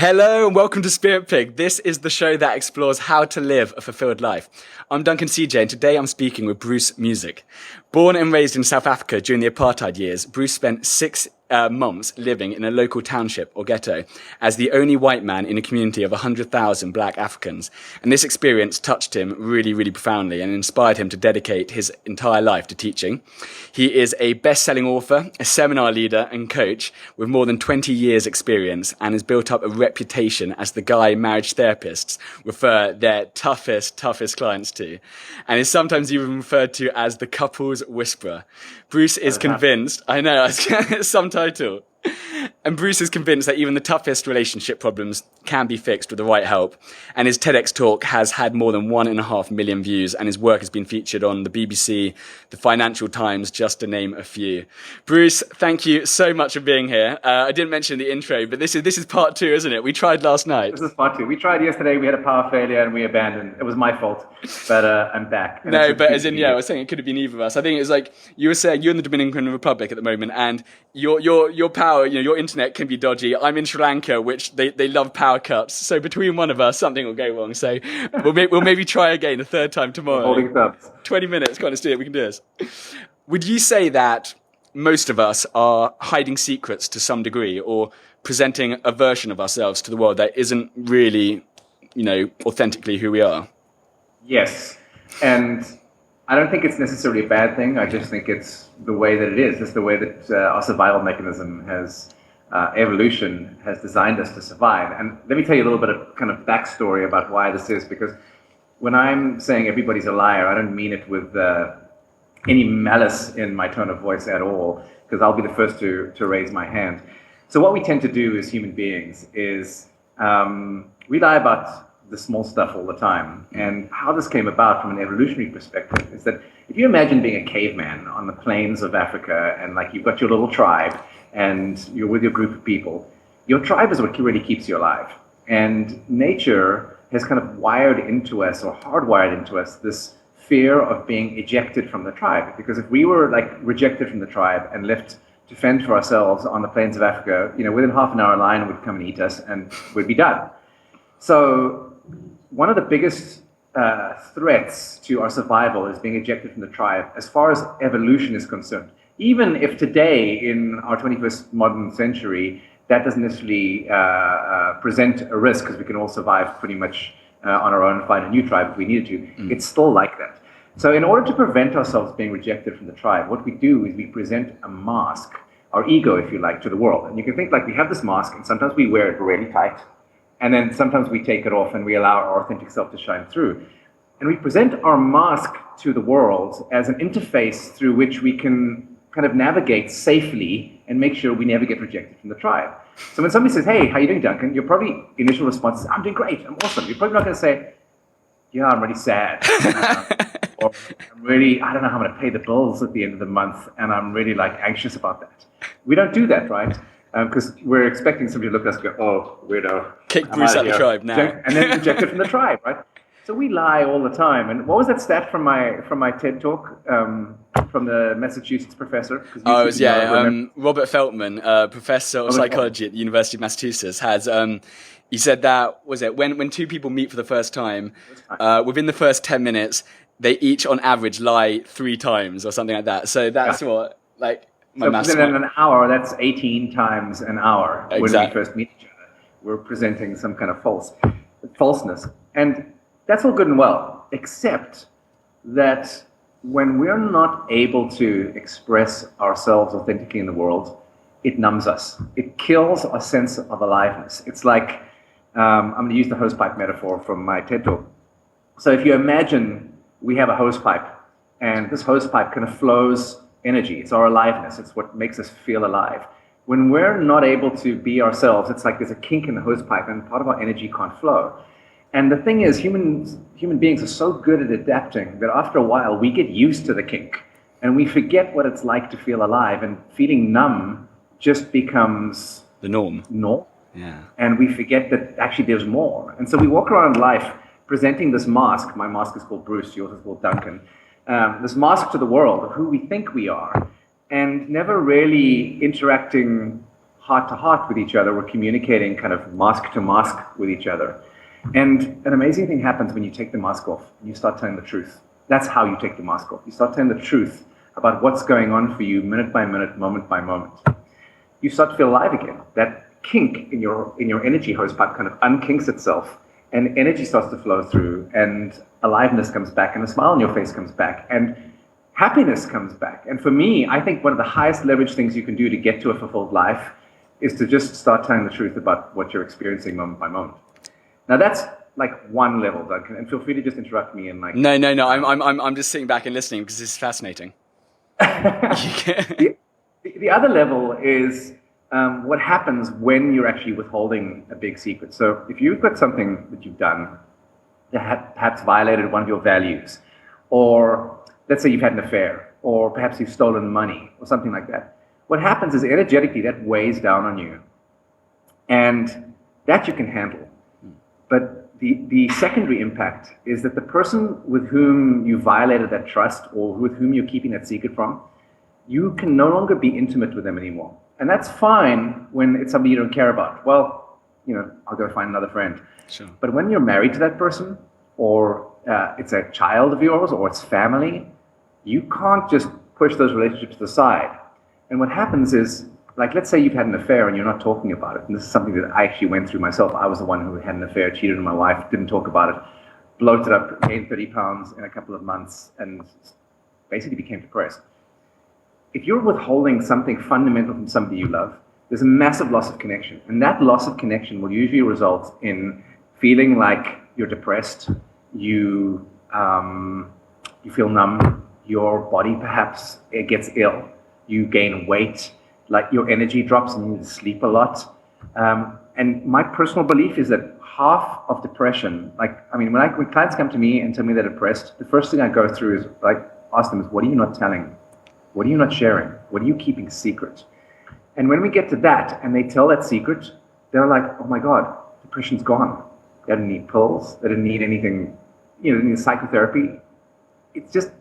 Hello and welcome to Spirit Pig. This is the show that explores how to live a fulfilled life. I'm Duncan CJ and today I'm speaking with Bruce Muzik. Born and raised in South Africa during the apartheid years, Bruce spent 6 months living in a local township or ghetto as the only white man in a community of 100,000 black Africans. And this experience touched him really profoundly and inspired him to dedicate his entire life to teaching. He is a best-selling author, a seminar leader and coach with more than 20 years experience and has built up a reputation as the guy marriage therapists refer their toughest clients to, and is sometimes even referred to as the couple's whisperer. Bruce is convinced, I know, some title. And Bruce is convinced that even the toughest relationship problems can be fixed with the right help. And his TEDx talk has had more than 1.5 million views, and his work has been featured on the BBC, the Financial Times, just to name a few. Bruce, thank you so much for being here. I didn't mention the intro, but this is part 2, isn't it? We tried last night. This is part 2. We tried yesterday, we had a power failure and we abandoned. It was my fault, but I'm back. No, but as in, I was saying it could have been either of us. I think it was like, you were saying you're in the Dominican Republic at the moment, and your power, your internet can be dodgy. I'm in Sri Lanka, which they love power cuts. So between one of us, something will go wrong. So we'll maybe try again a third time tomorrow. Holding thumbs. 20 minutes, can't do it. We can do this. Would you say that most of us are hiding secrets to some degree, or presenting a version of ourselves to the world that isn't really, authentically who we are? Yes. And I don't think it's necessarily a bad thing. I just think it's the way that it is. It's the way that our survival mechanism has, evolution has designed us to survive. And let me tell you a little bit of kind of backstory about why this is, because when I'm saying everybody's a liar, I don't mean it with any malice in my tone of voice at all, because I'll be the first to raise my hand. So what we tend to do as human beings is we lie about the small stuff all the time. And how this came about from an evolutionary perspective is that if you imagine being a caveman on the plains of Africa, and like you've got your little tribe and you're with your group of people, your tribe is what really keeps you alive. And nature has kind of wired into us, or hardwired into us, this fear of being ejected from the tribe. Because if we were like rejected from the tribe and left to fend for ourselves on the plains of Africa, within half an hour a lion would come and eat us and we'd be done. So one of the biggest threats to our survival is being ejected from the tribe as far as evolution is concerned. Even if today, in our 21st modern century, that doesn't necessarily present a risk, because we can all survive pretty much on our own and find a new tribe if we needed to, it's still like that. So in order to prevent ourselves being rejected from the tribe, what we do is we present a mask, our ego, if you like, to the world. And you can think like we have this mask, and sometimes we wear it really tight, and then sometimes we take it off and we allow our authentic self to shine through. And we present our mask to the world as an interface through which we can kind of navigate safely and make sure we never get rejected from the tribe. So when somebody says, "Hey, how you doing, Duncan?" your probably initial response is, "I'm doing great, I'm awesome." You're probably not going to say, "Yeah, I'm really sad." Or I don't know how I'm going to pay the bills at the end of the month, and I'm really anxious about that. We don't do that, right? Because we're expecting somebody to look at us and go, "Oh, weirdo. Kick Bruce out the tribe now." And then rejected from the tribe, right? So we lie all the time. And what was that stat from my TED talk from the Massachusetts professor? Oh, it was, Robert Feltman, professor of psychology at the University of Massachusetts, has he said that, when two people meet for the first time, within the first 10 minutes, they each on average lie 3 times or something like that. So that's what, my maths. So within an hour, that's 18 times an hour. Exactly. When we first meet each other, we're presenting some kind of falseness. And that's all good and well, except that when we're not able to express ourselves authentically in the world, it numbs us. It kills our sense of aliveness. It's like, I'm going to use the hosepipe metaphor from my TED talk. So if you imagine we have a hosepipe, and this hosepipe kind of flows energy. It's our aliveness. It's what makes us feel alive. When we're not able to be ourselves, it's like there's a kink in the hosepipe, and part of our energy can't flow. And the thing is, human beings are so good at adapting that after a while we get used to the kink, and we forget what it's like to feel alive, and feeling numb just becomes the norm. Yeah. And we forget that actually there's more. And so we walk around life presenting this mask. My mask is called Bruce, yours is called Duncan. This mask to the world of who we think we are, and never really interacting heart to heart with each other. We're communicating kind of mask to mask with each other. And an amazing thing happens when you take the mask off and you start telling the truth. That's how you take the mask off. You start telling the truth about what's going on for you minute by minute, moment by moment. You start to feel alive again. That kink in your energy hose pipe kind of unkinks itself, and energy starts to flow through, and aliveness comes back, and a smile on your face comes back, and happiness comes back. And for me, I think one of the highest leverage things you can do to get to a fulfilled life is to just start telling the truth about what you're experiencing moment by moment. Now that's like one level, Duncan, and feel free to just interrupt me and like. No. I'm just sitting back and listening because this is fascinating. The other level is what happens when you're actually withholding a big secret. So if you've got something that you've done that perhaps violated one of your values, or let's say you've had an affair, or perhaps you've stolen money, or something like that, what happens is energetically that weighs down on you, and that you can handle. But the secondary impact is that the person with whom you violated that trust, or with whom you're keeping that secret from, you can no longer be intimate with them anymore. And that's fine when it's somebody you don't care about. Well, I'll go find another friend. Sure. But when you're married to that person, or it's a child of yours, or it's family, you can't just push those relationships to the side. And what happens is, like, let's say you've had an affair and you're not talking about it. And this is something that I actually went through myself. I was the one who had an affair, cheated on my wife, didn't talk about it, bloated up, gained 30 pounds in a couple of months, and basically became depressed. If you're withholding something fundamental from somebody you love, there's a massive loss of connection. And that loss of connection will usually result in feeling like you're depressed, you feel numb, your body perhaps it gets ill, you gain weight, like your energy drops and you need to sleep a lot. And my personal belief is that half of depression, when clients come to me and tell me they're depressed, the first thing I go through is ask them what are you not telling? What are you not sharing? What are you keeping secret? And when we get to that and they tell that secret, they're like, oh my God, depression's gone. They didn't need pills. They didn't need anything, they didn't need psychotherapy. It's just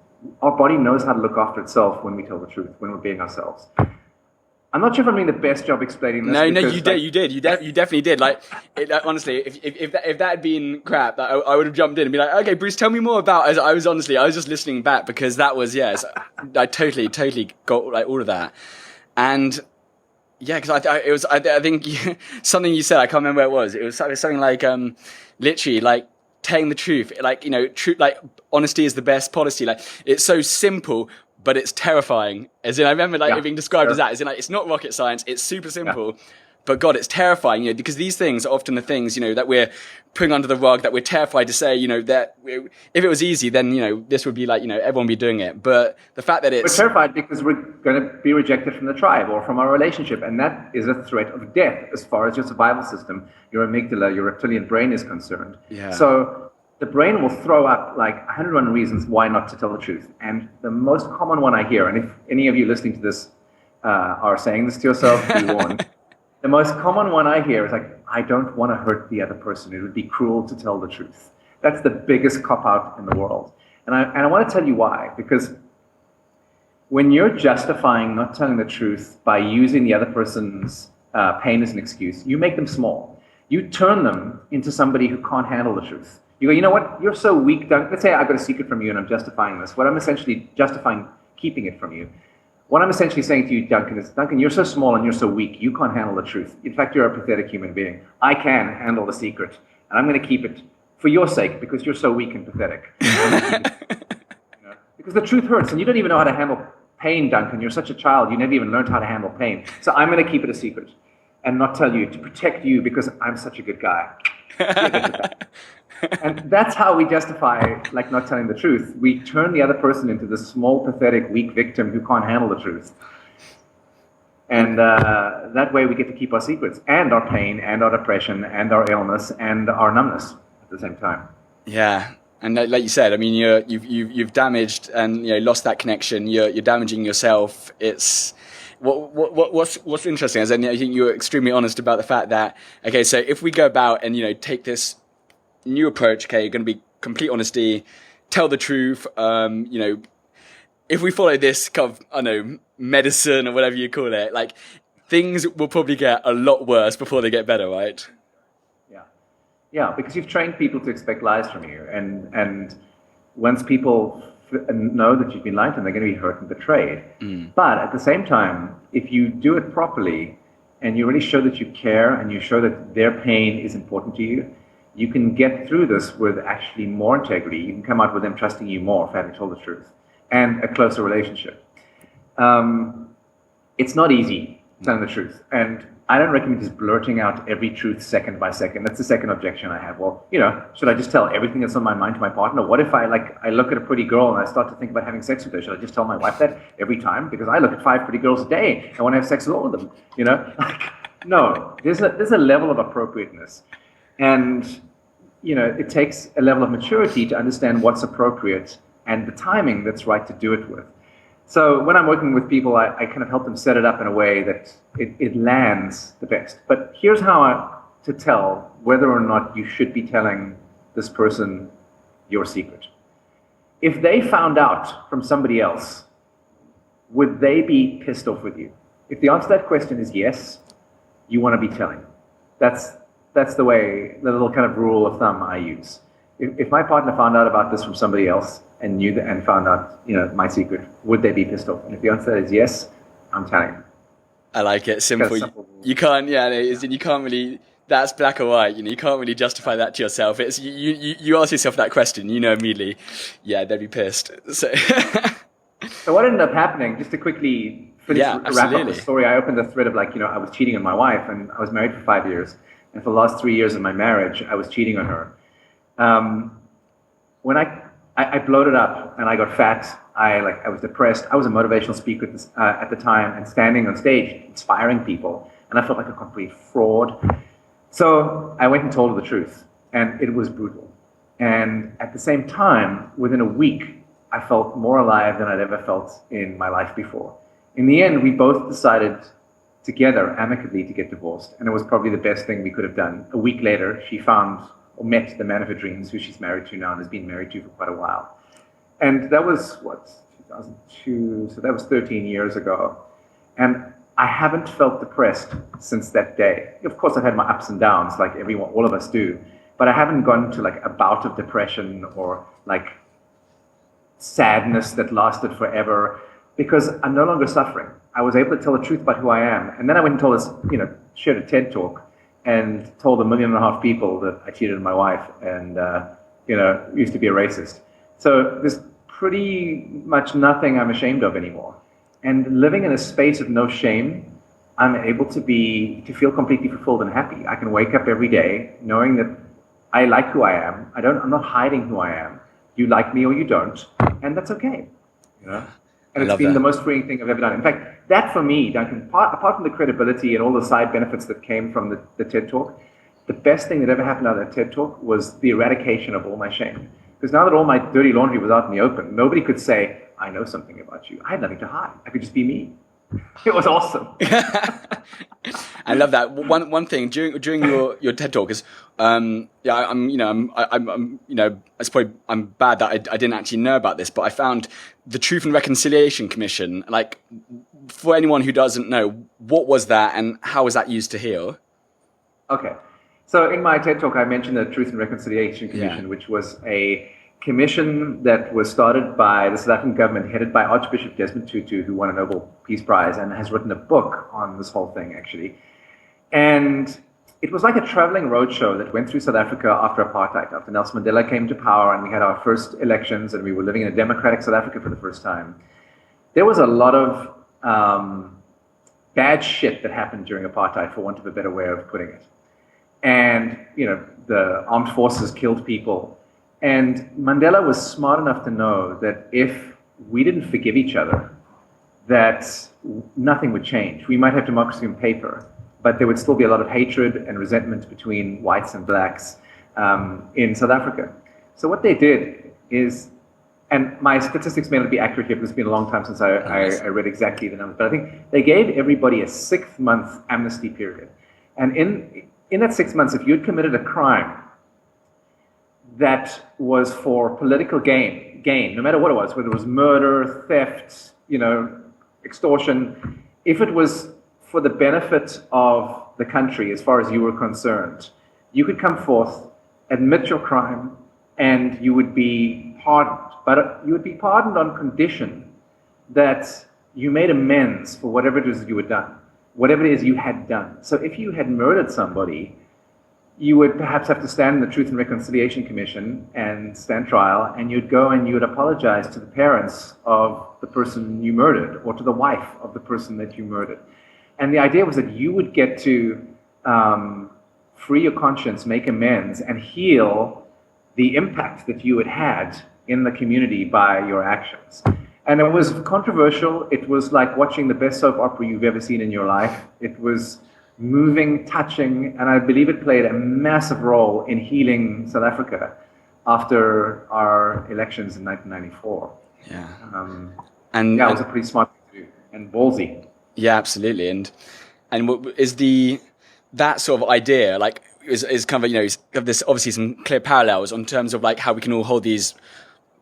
our body knows how to look after itself when we tell the truth, when we're being ourselves. I'm not sure if I'm doing the best job explaining this. No, you did. You definitely did. Honestly, if that had been crap, I would have jumped in and be like, okay, Bruce, tell me more about. I was just listening back because that was I totally got all of that, and because I think something you said, I can't remember what it was. It was something like literally telling the truth, truth, honesty is the best policy. It's so simple, but it's terrifying. As in, I remember it being described as that. As in, it's not rocket science. It's super simple, but God, it's terrifying. Because these things are often the things that we're putting under the rug, that we're terrified to say. That if it was easy, then this would be everyone would be doing it. But the fact that we're terrified because we're going to be rejected from the tribe or from our relationship, and that is a threat of death as far as your survival system, your amygdala, your reptilian brain is concerned. Yeah. So the brain will throw up 101 reasons why not to tell the truth. And the most common one I hear, and if any of you listening to this are saying this to yourself, be warned. The most common one I hear is I don't want to hurt the other person. It would be cruel to tell the truth. That's the biggest cop-out in the world. And I want to tell you why. Because when you're justifying not telling the truth by using the other person's pain as an excuse, you make them small. You turn them into somebody who can't handle the truth. You go, you know what? You're so weak, Duncan. Let's say I've got a secret from you and I'm justifying this. What I'm essentially justifying keeping it from you. What I'm essentially saying to you, Duncan, is, Duncan, you're so small and you're so weak. You can't handle the truth. In fact, you're a pathetic human being. I can handle the secret. And I'm going to keep it for your sake because you're so weak and pathetic. Because the truth hurts and you don't even know how to handle pain, Duncan. You're such a child. You never even learned how to handle pain. So I'm going to keep it a secret and not tell you to protect you because I'm such a good guy. And that's how we justify not telling the truth. We turn the other person into this small, pathetic, weak victim who can't handle the truth. And that way we get to keep our secrets and our pain and our depression and our illness and our numbness at the same time. Yeah. And like you said, I mean, you've damaged and lost that connection. You're damaging yourself. It's what's interesting is I think you're extremely honest about the fact that so if we go about and take this new approach, you're going to be complete honesty, tell the truth. If we follow this kind of medicine or whatever you call it, things will probably get a lot worse before they get better, right? Yeah. Yeah, because you've trained people to expect lies from you. And once people know that you've been lied to them, they're going to be hurt and betrayed. But at the same time, if you do it properly and you really show that you care and you show that their pain is important to you, you can get through this with actually more integrity. You can come out with them trusting you more for having told the truth and a closer relationship. It's not easy telling the truth. And I don't recommend just blurting out every truth second by second. That's the second objection I have. Well, should I just tell everything that's on my mind to my partner? What if I look at a pretty girl and I start to think about having sex with her? Should I just tell my wife that every time? Because I look at 5 pretty girls a day. I want to have sex with all of them. No, there's a level of appropriateness. And, it takes a level of maturity to understand what's appropriate and the timing that's right to do it with. So when I'm working with people, I kind of help them set it up in a way that it lands the best. But here's how to tell whether or not you should be telling this person your secret. If they found out from somebody else, would they be pissed off with you? If the answer to that question is yes, you want to be telling. That's the little kind of rule of thumb I use. If my partner found out about this from somebody else and knew that and found out, my secret, would they be pissed off? And if the answer to that is yes, I'm telling them. I like it. Simple. You can't. Yeah, you can't really. That's black or white. You can't really justify that to yourself. It's you ask yourself that question, immediately. Yeah, they'd be pissed. So. So what ended up happening? Just to quickly wrap up the story, I opened the thread of I was cheating on my wife, and I was married for 5 years, and for the last 3 years of my marriage, I was cheating on her. When I bloated up and I got fat, I was depressed. I was a motivational speaker at the time and standing on stage inspiring people, and I felt like a complete fraud. So I went and told her the truth, and it was brutal. And at the same time, within a week, I felt more alive than I'd ever felt in my life before. In the end, we both decided together, amicably, to get divorced, and it was probably the best thing we could have done. A week later, she met the man of her dreams, who she's married to now and has been married to for quite a while. And that was, 2002, so that was 13 years ago. And I haven't felt depressed since that day. Of course, I've had my ups and downs, like all of us do, but I haven't gone to a bout of depression or sadness that lasted forever, because I'm no longer suffering. I was able to tell the truth about who I am. And then I went and told shared a TED talk, and told 1.5 million people that I cheated on my wife and, used to be a racist. So there's pretty much nothing I'm ashamed of anymore. And living in a space of no shame, I'm able to feel completely fulfilled and happy. I can wake up every day knowing that I like who I am. I'm not hiding who I am. You like me or you don't, and that's okay. And it's been the most freeing thing I've ever done. In fact, that for me, Duncan, apart from the credibility and all the side benefits that came from the TED Talk, the best thing that ever happened out of that TED Talk was the eradication of all my shame. Because now that all my dirty laundry was out in the open, nobody could say, I know something about you. I had nothing to hide. I could just be me. It was awesome. I love that. One thing during your TED Talk is, I'm bad that I didn't actually know about this, but I found the Truth and Reconciliation Commission. For anyone who doesn't know, what was that and how was that used to heal? Okay. So in my TED Talk, I mentioned the Truth and Reconciliation Commission, which was a commission that was started by the South African government, headed by Archbishop Desmond Tutu, who won a Nobel Peace Prize and has written a book on this whole thing, actually. And it was like a traveling roadshow that went through South Africa after apartheid, after Nelson Mandela came to power and we had our first elections and we were living in a democratic South Africa for the first time. There was a lot of bad shit that happened during apartheid, for want of a better way of putting it. And, the armed forces killed people. And Mandela was smart enough to know that if we didn't forgive each other, that nothing would change. We might have democracy on paper, but there would still be a lot of hatred and resentment between whites and blacks in South Africa. So what they did is, and my statistics may not be accurate here because it's been a long time since I read exactly the numbers, but I think they gave everybody a 6-month amnesty period. And in that 6 months, if you'd committed a crime that was for political gain, no matter what it was, whether it was murder, theft, extortion, if it was for the benefit of the country, as far as you were concerned, you could come forth, admit your crime, and you would be pardoned. But you would be pardoned on condition that you made amends for whatever it is you had done, whatever it is you had done. So if you had murdered somebody, you would perhaps have to stand in the Truth and Reconciliation Commission and stand trial, and you'd go and you would apologize to the parents of the person you murdered, or to the wife of the person that you murdered. And the idea was that you would get to free your conscience, make amends, and heal the impact that you had had in the community by your actions. And it was controversial. It was like watching the best soap opera you've ever seen in your life. It was moving, touching, and I believe it played a massive role in healing South Africa after our elections in 1994. Yeah. And that was a pretty smart thing to do, and ballsy. Yeah, absolutely. And what is that sort of idea, like, is kind of, this obviously some clear parallels on terms of like how we can all hold these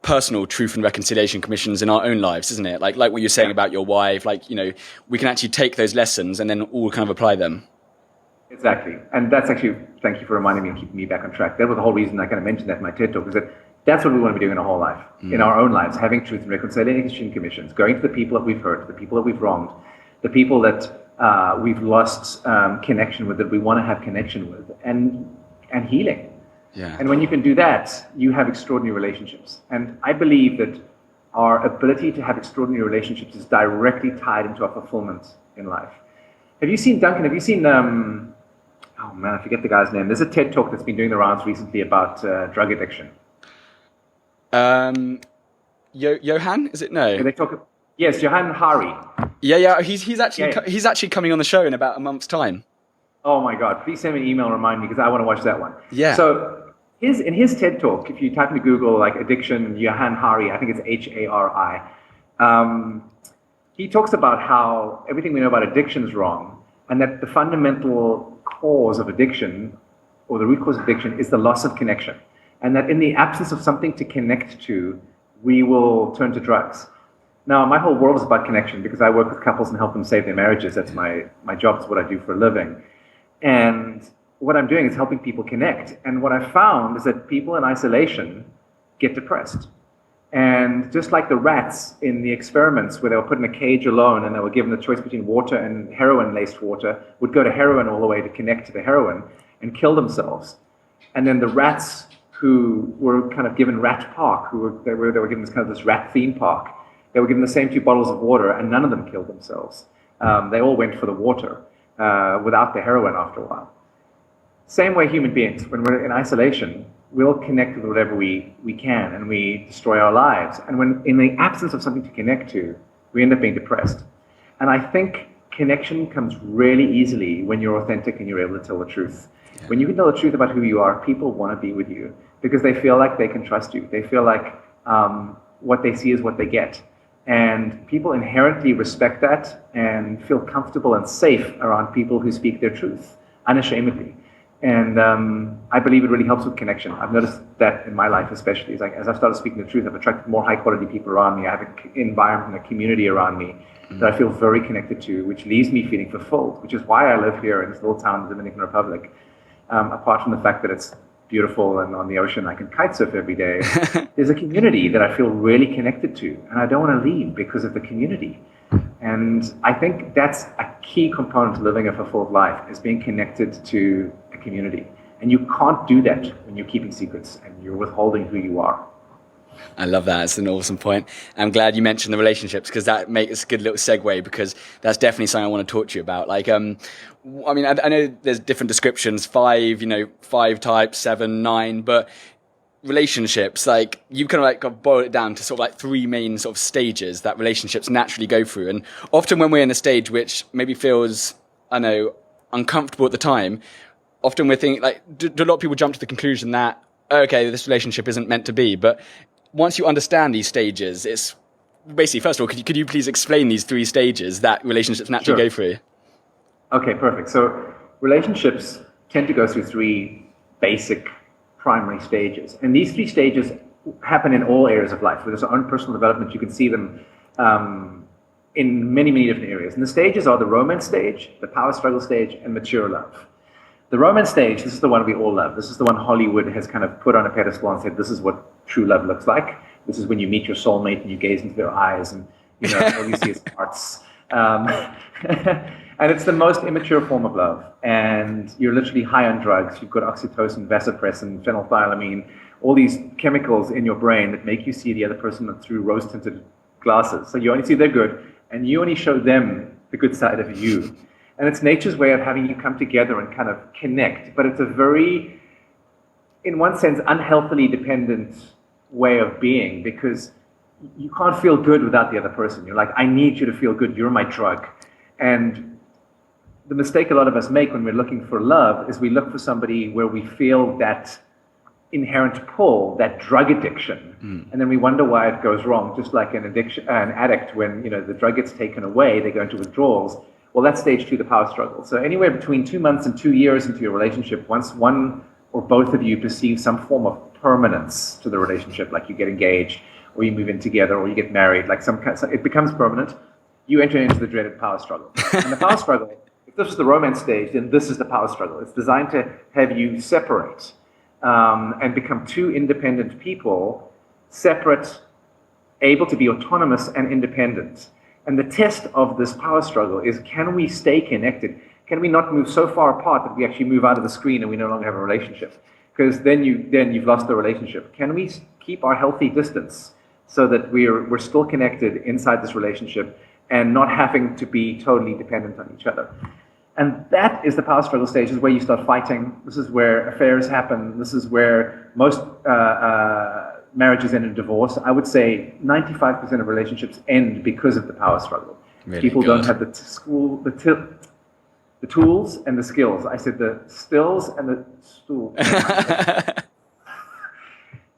personal truth and reconciliation commissions in our own lives, isn't it? Like what you're saying about your wife, we can actually take those lessons and then all kind of apply them. Exactly. And that's actually, thank you for reminding me and keeping me back on track. That was the whole reason I kind of mentioned that in my TED talk, is that that's what we want to be doing in our whole life, in our own lives, having truth and reconciliation commissions, going to the people that we've hurt, the people that we've wronged, the people that we've lost connection with, that we want to have connection with, and healing. Yeah. And when you can do that, you have extraordinary relationships. And I believe that our ability to have extraordinary relationships is directly tied into our fulfillment in life. Have you seen, Duncan, oh man, I forget the guy's name. There's a TED talk that's been doing the rounds recently about drug addiction. Johan, is it? No. They talk, yes, Johan Hari. Yeah. He's actually coming on the show in about a month's time. Oh my God! Please send me an email and remind me, because I want to watch that one. Yeah. So in his TED talk, if you type into Google like addiction, Johan Hari, I think it's Hari. He talks about how everything we know about addiction is wrong, and that the fundamental cause of addiction, or the root cause of addiction, is the loss of connection, and that in the absence of something to connect to, we will turn to drugs. Now, my whole world is about connection, because I work with couples and help them save their marriages. That's my job. It's what I do for a living. And what I'm doing is helping people connect. And what I found is that people in isolation get depressed. And just like the rats in the experiments where they were put in a cage alone and they were given the choice between water and heroin-laced water, would go to heroin all the way to connect to the heroin and kill themselves. And then the rats who were kind of given Rat Park, they were given this rat theme park, they were given the same 2 bottles of water, and none of them killed themselves. They all went for the water without the heroin after a while. Same way human beings, when we're in isolation, we'll connect with whatever we can, and we destroy our lives. And when in the absence of something to connect to, we end up being depressed. And I think connection comes really easily when you're authentic and you're able to tell the truth. Yeah. When you can tell the truth about who you are, people want to be with you because they feel like they can trust you. They feel like what they see is what they get. And people inherently respect that and feel comfortable and safe around people who speak their truth unashamedly. And I believe it really helps with connection. I've noticed that in my life especially. It's like, as I've started speaking the truth, I've attracted more high-quality people around me. I have an environment and a community around me that I feel very connected to, which leaves me feeling fulfilled, which is why I live here in this little town in the Dominican Republic. Apart from the fact that it's beautiful and on the ocean, I can kite surf every day. There's a community that I feel really connected to, and I don't want to leave because of the community. And I think that's a key component to living a fulfilled life, is being connected to a community. And you can't do that when you're keeping secrets and you're withholding who you are. I love that. It's an awesome point. I'm glad you mentioned the relationships, because that makes a good little segue, because that's definitely something I want to talk to you about. Like, I mean, I know there's different descriptions, 5 types, 7, 9, but relationships, like, you kind of like got boiled it down to sort of like 3 main sort of stages that relationships naturally go through. And often when we're in a stage which maybe feels, uncomfortable at the time, often we're thinking, like, do a lot of people jump to the conclusion that, okay, this relationship isn't meant to be? But once you understand these stages, it's basically, first of all, could you please explain these 3 stages that relationships naturally go through? Okay, perfect. So relationships tend to go through 3 basic primary stages. And these 3 stages happen in all areas of life. With our own personal development, you can see them in many, many different areas. And the stages are the romance stage, the power struggle stage, and mature love. The romance stage, this is the one we all love. This is the one Hollywood has kind of put on a pedestal and said, this is what true love looks like. This is when you meet your soulmate and you gaze into their eyes and all you see is hearts. And it's the most immature form of love. And you're literally high on drugs. You've got oxytocin, vasopressin, phenethylamine, all these chemicals in your brain that make you see the other person through rose-tinted glasses. So you only see their good, and you only show them the good side of you. And it's nature's way of having you come together and kind of connect. But it's a very, in one sense, unhealthily dependent way of being, because you can't feel good without the other person. You're like, I need you to feel good. You're my drug. And the mistake a lot of us make when we're looking for love is we look for somebody where we feel that inherent pull, that drug addiction, and then we wonder why it goes wrong. Just like an addict, when the drug gets taken away, they go into withdrawals. Well, that's stage 2, the power struggle. So anywhere between 2 months and 2 years into your relationship, once one or both of you perceive some form of permanence to the relationship, like you get engaged, or you move in together, or you get married, like it becomes permanent, you enter into the dreaded power struggle. And the power struggle, if this is the romance stage, then this is the power struggle. It's designed to have you separate and become 2 independent people, separate, able to be autonomous and independent. And the test of this power struggle is, can we stay connected? Can we not move so far apart that we actually move out of the screen and we no longer have a relationship? Because then you've lost the relationship. Can we keep our healthy distance so that we're still connected inside this relationship and not having to be totally dependent on each other? And that is the power struggle stage. This is where you start fighting. This is where affairs happen. This is where most marriages end in divorce. I would say 95% of relationships end because of the power struggle. Really? People don't have the tools and the skills. I said the stills and the stool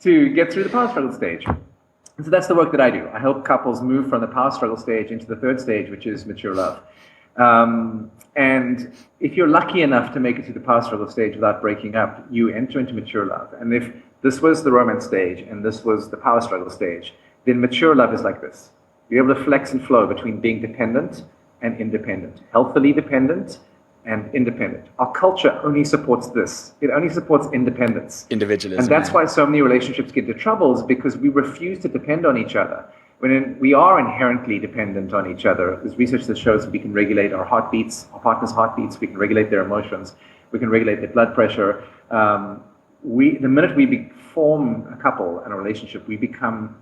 to get through the power struggle stage. And so that's the work that I do. I help couples move from the power struggle stage into the third stage, which is mature love. And if you're lucky enough to make it to the power struggle stage without breaking up, you enter into mature love. And if this was the romance stage and this was the power struggle stage, then mature love is like this. You're able to flex and flow between being dependent and independent, healthily dependent and independent. Our culture only supports this. It only supports independence. Individualism. And that's why so many relationships get into trouble, is because we refuse to depend on each other. When we are inherently dependent on each other. There's research that shows that we can regulate our heartbeats, our partner's heartbeats, we can regulate their emotions, we can regulate their blood pressure. The minute we form a couple and a relationship, we become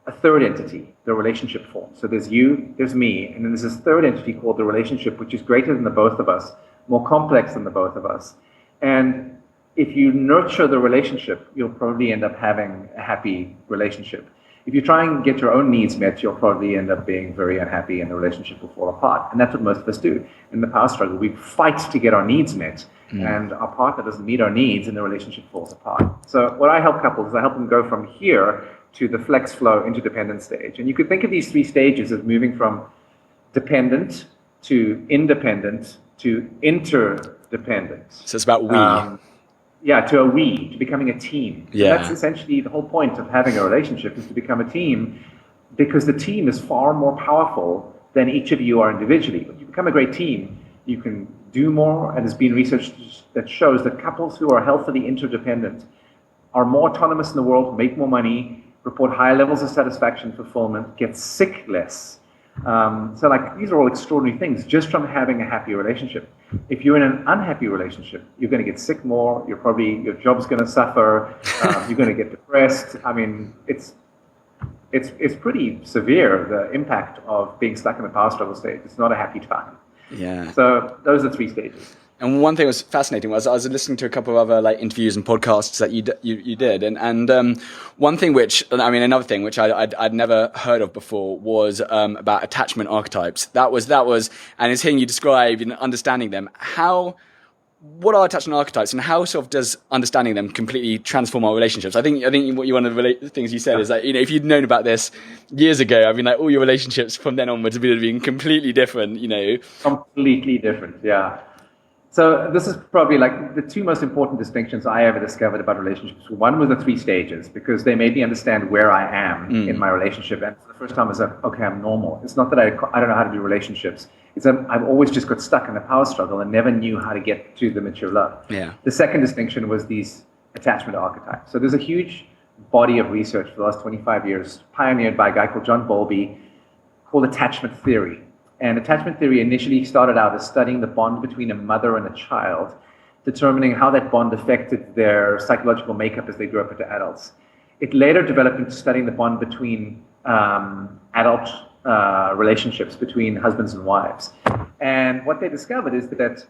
a third entity, the relationship forms. So there's you, there's me, and then there's this third entity called the relationship, which is greater than the both of us, more complex than the both of us. And if you nurture the relationship, you'll probably end up having a happy relationship. If you try and get your own needs met, you'll probably end up being very unhappy and the relationship will fall apart. And that's what most of us do. In the power struggle, we fight to get our needs met, and our partner doesn't meet our needs and the relationship falls apart. So what I help couples is I help them go from here to the flex flow interdependent stage. And you could think of these 3 stages as moving from dependent to independent to interdependent. So it's about we. To a we, to becoming a team. Yeah. And that's essentially the whole point of having a relationship, is to become a team, because the team is far more powerful than each of you are individually. When you become a great team, you can do more, and there's been research that shows that couples who are healthily interdependent are more autonomous in the world, make more money, report higher levels of satisfaction, fulfillment, get sick less. So these are all extraordinary things just from having a happy relationship. If you're in an unhappy relationship, you're going to get sick more. Your job's going to suffer. You're going to get depressed. I mean, it's pretty severe, the impact of being stuck in the power struggle stage. It's not a happy time. Yeah. So those are 3 stages. And one thing that was fascinating was I was listening to a couple of other interviews and podcasts that you did, and one thing another thing which I'd never heard of before was about attachment archetypes. That was, and it's hearing you describe and understanding them. What are attachment archetypes, and how sort of does understanding them completely transform our relationships? I think one of the things you said is that, if you'd known about this years ago, I mean, all your relationships from then onwards would have been completely different. Completely different, yeah. So this is probably like the two most important distinctions I ever discovered about relationships. One was the three stages, because they made me understand where I am in my relationship. And for the first time, I was like, okay, I'm normal. It's not that I don't know how to do relationships. It's that I've always just got stuck in the power struggle and never knew how to get to the mature love. Yeah. The second distinction was these attachment archetypes. So there's a huge body of research for the last 25 years, pioneered by a guy called John Bowlby, called attachment theory. And attachment theory initially started out as studying the bond between a mother and a child, determining how that bond affected their psychological makeup as they grew up into adults. It later developed into studying the bond between adult relationships between husbands and wives. And what they discovered is that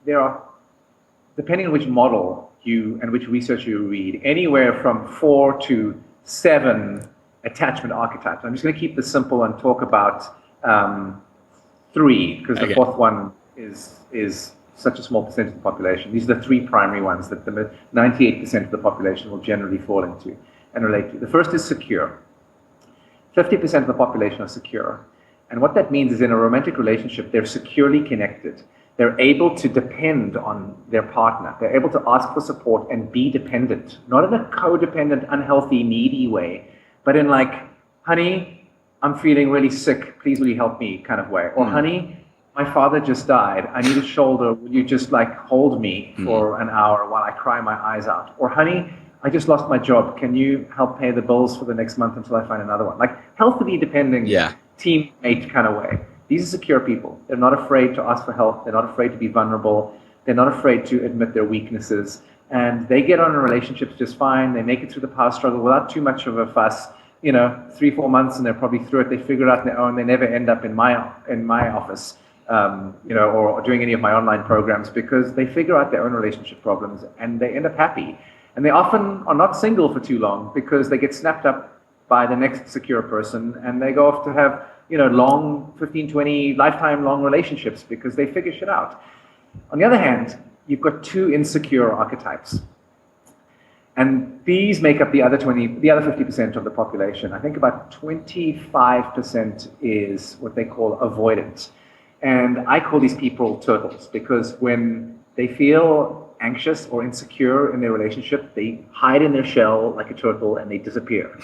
there are, depending on which model and which research you read, anywhere from 4 to 7 attachment archetypes. I'm just going to keep this simple and talk about 3, because the fourth one is such a small percentage of the population. These are the 3 primary ones that the 98% of the population will generally fall into and relate to. The first is secure. 50% of the population are secure. And what that means is in a romantic relationship, they're securely connected. They're able to depend on their partner. They're able to ask for support and be dependent, not in a codependent, unhealthy, needy way, but in like, honey, I'm feeling really sick, please will you help me kind of way. Or honey, my father just died, I need a shoulder, will you just like hold me for an hour while I cry my eyes out? Or honey, I just lost my job, can you help pay the bills for the next month until I find another one? Like healthily depending, teammate kind of way. These are secure people. They're not afraid to ask for help, they're not afraid to be vulnerable, they're not afraid to admit their weaknesses, and they get on in relationships just fine, they make it through the power struggle without too much of a fuss. 3-4 months and they're probably through it. They figure it out on their own. They never end up in my office, or doing any of my online programs, because they figure out their own relationship problems and they end up happy. And they often are not single for too long because they get snapped up by the next secure person and they go off to have, long 15, 20, lifetime long relationships because they figure shit out. On the other hand, you've got 2 insecure archetypes. And these make up the other 50% of the population. I think about 25% is what they call avoidant. And I call these people turtles, because when they feel anxious or insecure in their relationship, they hide in their shell like a turtle and they disappear.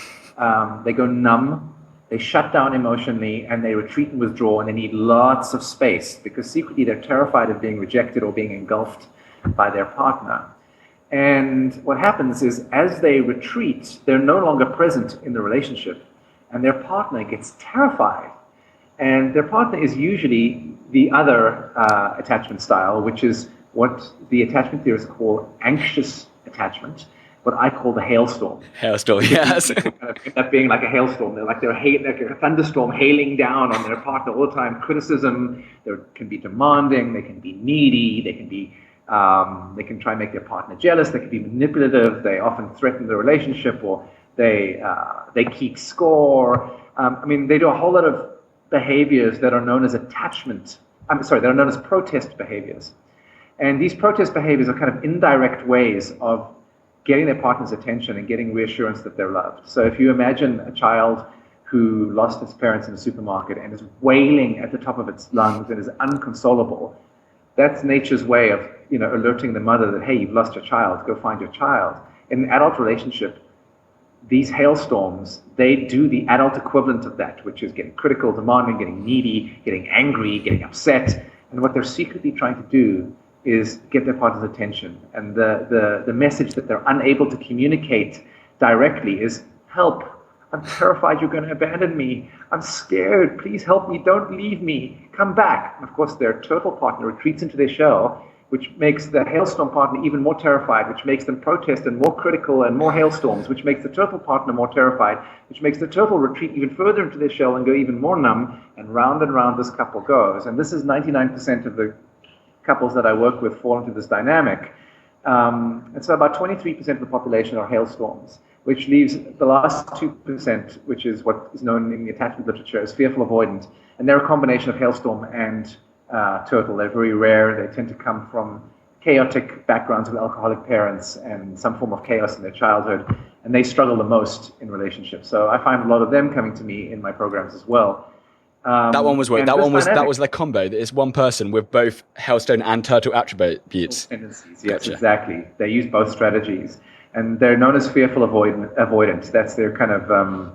They go numb, they shut down emotionally, and they retreat and withdraw, and they need lots of space because secretly they're terrified of being rejected or being engulfed by their partner. And what happens is, as they retreat, they're no longer present in the relationship, and their partner gets terrified. And their partner is usually the other attachment style, which is what the attachment theorists call anxious attachment, what I call the hailstorm. Hailstorm, yes. Kind of end up being like a hailstorm. They're like a thunderstorm hailing down on their partner all the time. Criticism, they can be demanding, they can be needy, they can try and make their partner jealous, they can be manipulative, they often threaten the relationship, or they keep score. They do a whole lot of behaviors that are known as that are known as protest behaviors. And these protest behaviors are kind of indirect ways of getting their partner's attention and getting reassurance that they're loved. So if you imagine a child who lost its parents in a supermarket and is wailing at the top of its lungs and is unconsolable, that's nature's way of alerting the mother that, hey, you've lost your child, go find your child. In an adult relationship, these hailstorms, they do the adult equivalent of that, which is getting critical, demanding, getting needy, getting angry, getting upset. And what they're secretly trying to do is get their partner's attention. And the message that they're unable to communicate directly is, help, I'm terrified you're going to abandon me. I'm scared, please help me, don't leave me, come back. And of course, their turtle partner retreats into their shell, which makes the hailstorm partner even more terrified, which makes them protest and more critical and more hailstorms, which makes the turtle partner more terrified, which makes the turtle retreat even further into their shell and go even more numb, and round this couple goes. And this is 99% of the couples that I work with fall into this dynamic. And so about 23% of the population are hailstorms, which leaves the last 2%, which is what is known in the attachment literature as fearful avoidant. And they're a combination of hailstorm and turtle. They're very rare. They tend to come from chaotic backgrounds with alcoholic parents and some form of chaos in their childhood, and they struggle the most in relationships. So I find a lot of them coming to me in my programs as well. That one was and that this one was that dynamic- was the combo. It's one person with both Hailstone and Turtle attributes. tendencies. Yes, Gotcha. exactly. They use both strategies, and they're known as fearful avoidance. That's their kind of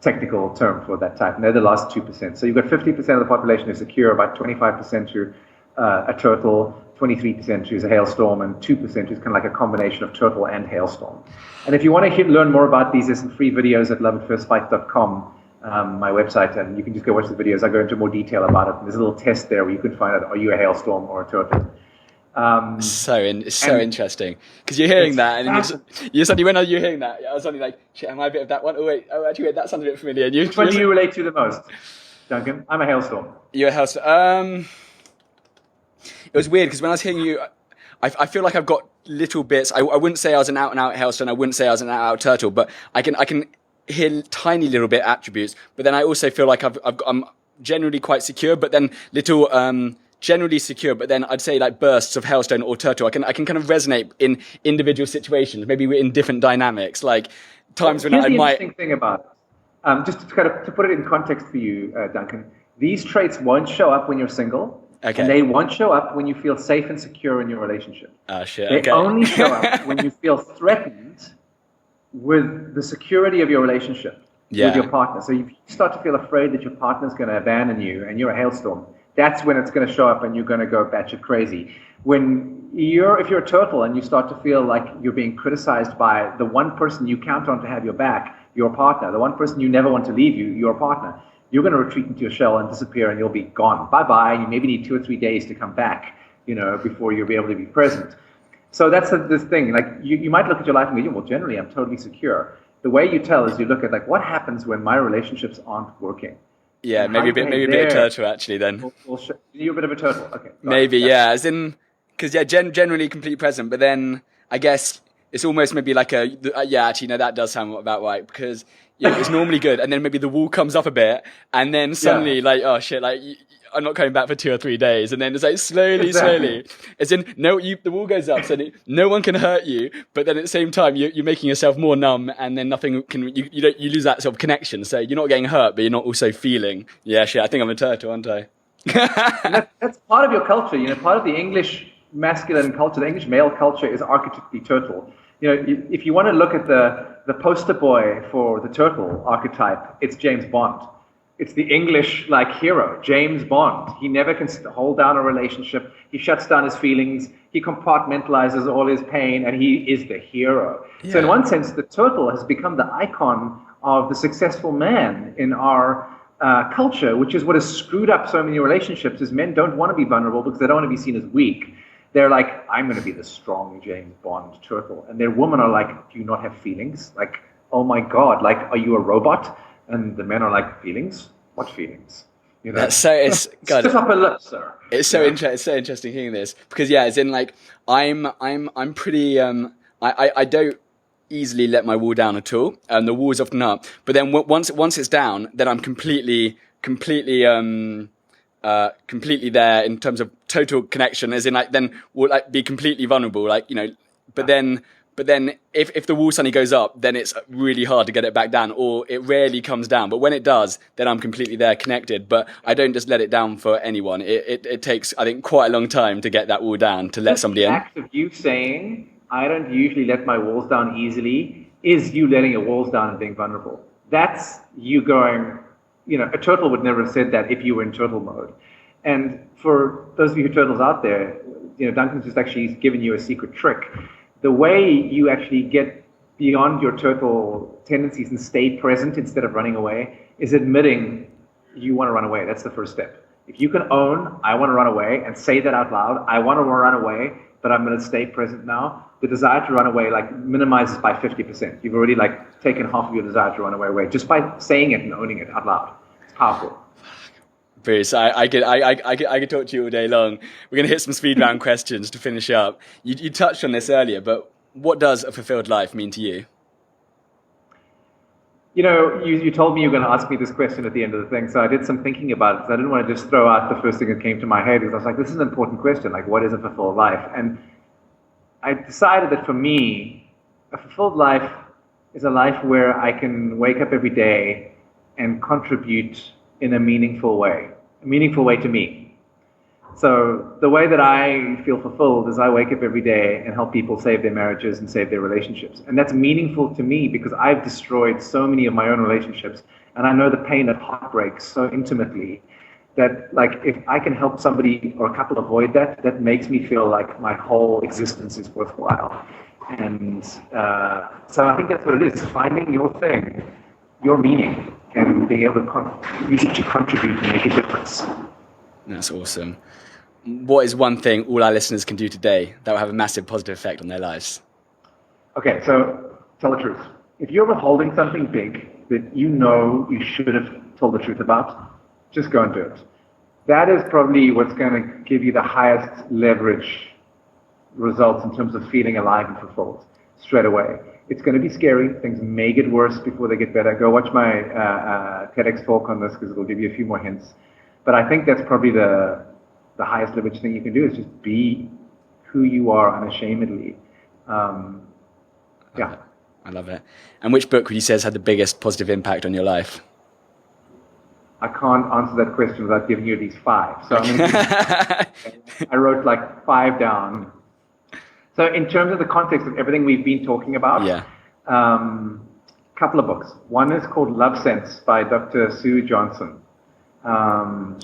technical term for that type. And they're the last 2%. So you've got 50% of the population who's secure, about 25% who a turtle, 23% who's a hailstorm, and 2% who's kind of like a combination of turtle and hailstorm. And if you want to learn more about these, there's some free videos at loveatfirstfight.com. My website, and you can just go watch the videos. I go into more detail about it. There's a little test there where you can find out, are you a hailstorm or a turtle? It's so interesting because you're hearing that, and you suddenly when you're hearing that, I was suddenly like, shit, am I a bit of that one? Actually, wait, that sounds a bit familiar. And Which one do you relate to the most, Duncan? I'm a hailstorm. You're a hailstorm. It was weird because when I was hearing you, I feel like I've got little bits. I wouldn't say I was an out and out hailstone. I wouldn't say I was an out and out turtle, but I can hear tiny little bit attributes, but then I also feel like I'm generally quite secure, but then little generally secure, but then I'd say like bursts of hailstone or turtle. I can kind of resonate in individual situations. Maybe we're in different dynamics, like times when I might. Interesting thing about it, just to put it in context for you, Duncan. These traits won't show up when you're single. Okay. And they won't show up when you feel safe and secure in your relationship. Oh shit. They only show up when you feel threatened with the security of your relationship with your partner. So if you start to feel afraid that your partner's going to abandon you and you're a hailstorm, that's when it's going to show up and you're going to go batshit crazy. If you're a turtle and you start to feel like you're being criticized by the one person you count on to have your back, your partner, the one person you never want to leave you, your partner, you're going to retreat into your shell and disappear and you'll be gone. Bye-bye. You maybe need 2 or 3 days to come back, before you'll be able to be present. So that's this thing. Like you might look at your life and go, well, generally I'm totally secure. The way you tell is you look at like what happens when my relationships aren't working. Yeah, maybe a bit of turtle actually. Then you're a bit of a turtle. Okay. Maybe as in because generally completely present, but then I guess it's almost maybe like actually no, that does sound about right because it's normally good, and then maybe the wall comes up a bit, and then suddenly like oh shit, like. I'm not coming back for 2 or 3 days, and then it's like slowly. As in, the wall goes up, so no one can hurt you, but then at the same time, you're making yourself more numb, and then nothing can. You lose that sort of connection. So you're not getting hurt, but you're not also feeling. Yeah, shit. I think I'm a turtle, aren't I? That's part of your culture. Part of the English masculine culture, the English male culture, is archetypically turtle. If you want to look at the poster boy for the turtle archetype, it's James Bond. It's the English hero, James Bond. He never can hold down a relationship. He shuts down his feelings. He compartmentalizes all his pain, and he is the hero. Yeah. So in one sense, the turtle has become the icon of the successful man in our culture, which is what has screwed up so many relationships, is men don't want to be vulnerable because they don't want to be seen as weak. They're like, I'm going to be the strong James Bond turtle. And their women are like, do you not have feelings? Like, oh my God, are you a robot? And the men are like, feelings? What feelings? That's so it's God. Stiff upper lip, sir. It's so it's so interesting hearing this because as in I'm pretty I don't easily let my wall down at all. The wall is often up, but then once it's down, then I'm completely there in terms of total connection. As in then we'll be completely vulnerable, But then if the wall suddenly goes up, then it's really hard to get it back down, or it rarely comes down. But when it does, then I'm completely there, connected. But I don't just let it down for anyone. It takes, I think, quite a long time to get that wall down, to let somebody in. The act of you saying, I don't usually let my walls down easily, is you letting your walls down and being vulnerable. That's you going, a turtle would never have said that if you were in turtle mode. And for those of you who turtles out there, Duncan's just actually given you a secret trick. The way you actually get beyond your turtle tendencies and stay present instead of running away is admitting you want to run away. That's the first step. If you can own, I want to run away, and say that out loud, I want to run away, but I'm going to stay present now, the desire to run away minimizes by 50%. You've already taken half of your desire to run away just by saying it and owning it out loud. It's powerful. Bruce, I could talk to you all day long. We're going to hit some speed round questions to finish up. You touched on this earlier, but what does a fulfilled life mean to you? You told me you were going to ask me this question at the end of the thing, so I did some thinking about it. So I didn't want to just throw out the first thing that came to my head, because I was like, this is an important question. What is a fulfilled life? And I decided that for me, a fulfilled life is a life where I can wake up every day and contribute in a meaningful way to me. So the way that I feel fulfilled is I wake up every day and help people save their marriages and save their relationships. And that's meaningful to me because I've destroyed so many of my own relationships, and I know the pain of heartbreak so intimately that, like, if I can help somebody or a couple avoid that, that makes me feel like my whole existence is worthwhile. And so I think that's what it is, finding your thing, your meaning, and being able to use it to contribute and make a difference. That's awesome. What is one thing all our listeners can do today that will have a massive positive effect on their lives? Okay, so tell the truth. If you're withholding something big that you know you should have told the truth about, just go and do it. That is probably what's going to give you the highest leverage results in terms of feeling alive and fulfilled straight away. It's going to be scary. Things may get worse before they get better. Go watch my TEDx talk on this because it'll give you a few more hints. But I think that's probably the highest leverage thing you can do is just be who you are unashamedly. Yeah. I love it. And which book would you say has had the biggest positive impact on your life? I can't answer that question without giving you these 5. So I'm going to I wrote like 5 down. So in terms of the context of everything we've been talking about, couple of books. One is called Love Sense by Dr. Sue Johnson.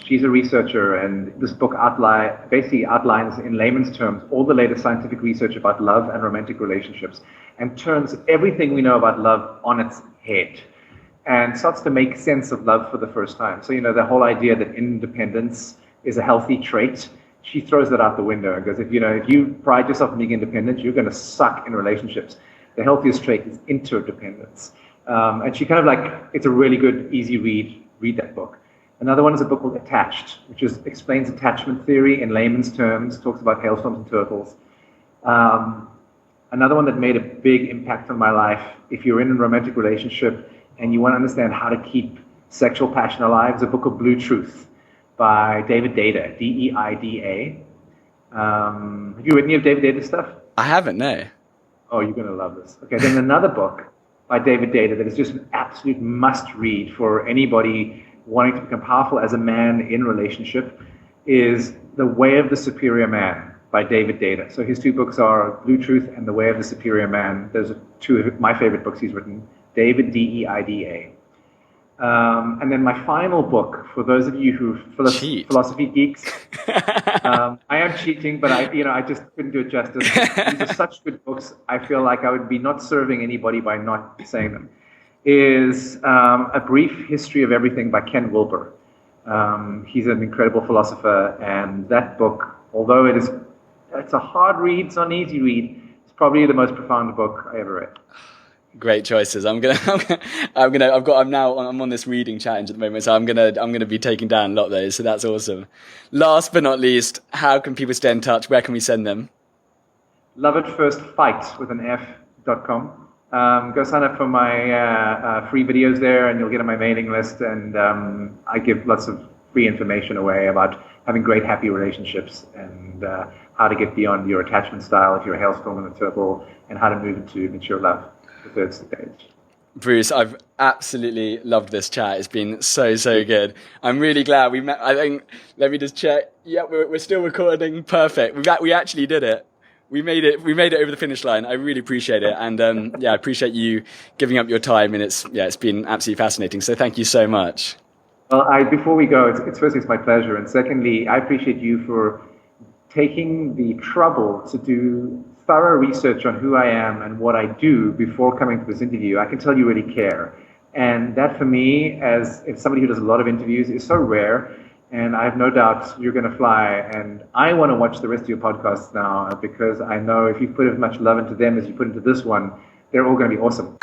She's a researcher, and this book basically outlines in layman's terms all the latest scientific research about love and romantic relationships and turns everything we know about love on its head and starts to make sense of love for the first time. So, the whole idea that independence is a healthy trait, she throws that out the window and goes, if you pride yourself on being independent, you're going to suck in relationships. The healthiest trait is interdependence. And she kind of it's a really good, easy read that book. Another one is a book called Attached, which explains attachment theory in layman's terms, talks about hailstorms and turtles. Another one that made a big impact on my life, if you're in a romantic relationship and you want to understand how to keep sexual passion alive, is a book of Blue Truth by David Deida, D-E-I-D-A. Have you read any of David Deida's stuff? I haven't, no. Oh, you're going to love this. Okay, then another book by David Deida that is just an absolute must-read for anybody wanting to become powerful as a man in relationship is The Way of the Superior Man by David Deida. So his 2 books are Blue Truth and The Way of the Superior Man. Those are 2 of my favorite books he's written. David, D-E-I-D-A. And then my final book, for those of you who philosophy geeks, I am cheating, but I just couldn't do it justice. These are such good books. I feel like I would be not serving anybody by not saying them. Is A Brief History of Everything by Ken Wilber. He's an incredible philosopher, and that book, although it's a hard read, it's not an easy read, it's probably the most profound book I ever read. Great choices. I'm on this reading challenge at the moment, so I'm gonna be taking down a lot of those. So that's awesome. Last but not least, how can people stay in touch? Where can we send them? loveatfirstfight with an F.com. Go sign up for my free videos there, and you'll get on my mailing list. And I give lots of free information away about having great, happy relationships and how to get beyond your attachment style if you're a hailstorm and a turtle, and how to move into mature love. The 3rd stage. Bruce, I've absolutely loved this chat. It's been so good. I'm really glad we met. I think, let me just check. Yeah, we're still recording. Perfect. We actually did it. We made it over the finish line. I really appreciate it. And I appreciate you giving up your time. And it's been absolutely fascinating. So thank you so much. Well, before we go, firstly, it's my pleasure. And secondly, I appreciate you for taking the trouble to do thorough research on who I am and what I do before coming to this interview. I can tell you really care. And that for me, as somebody who does a lot of interviews, is so rare. And I have no doubt you're going to fly. And I want to watch the rest of your podcasts now because I know if you put as much love into them as you put into this one, they're all going to be awesome.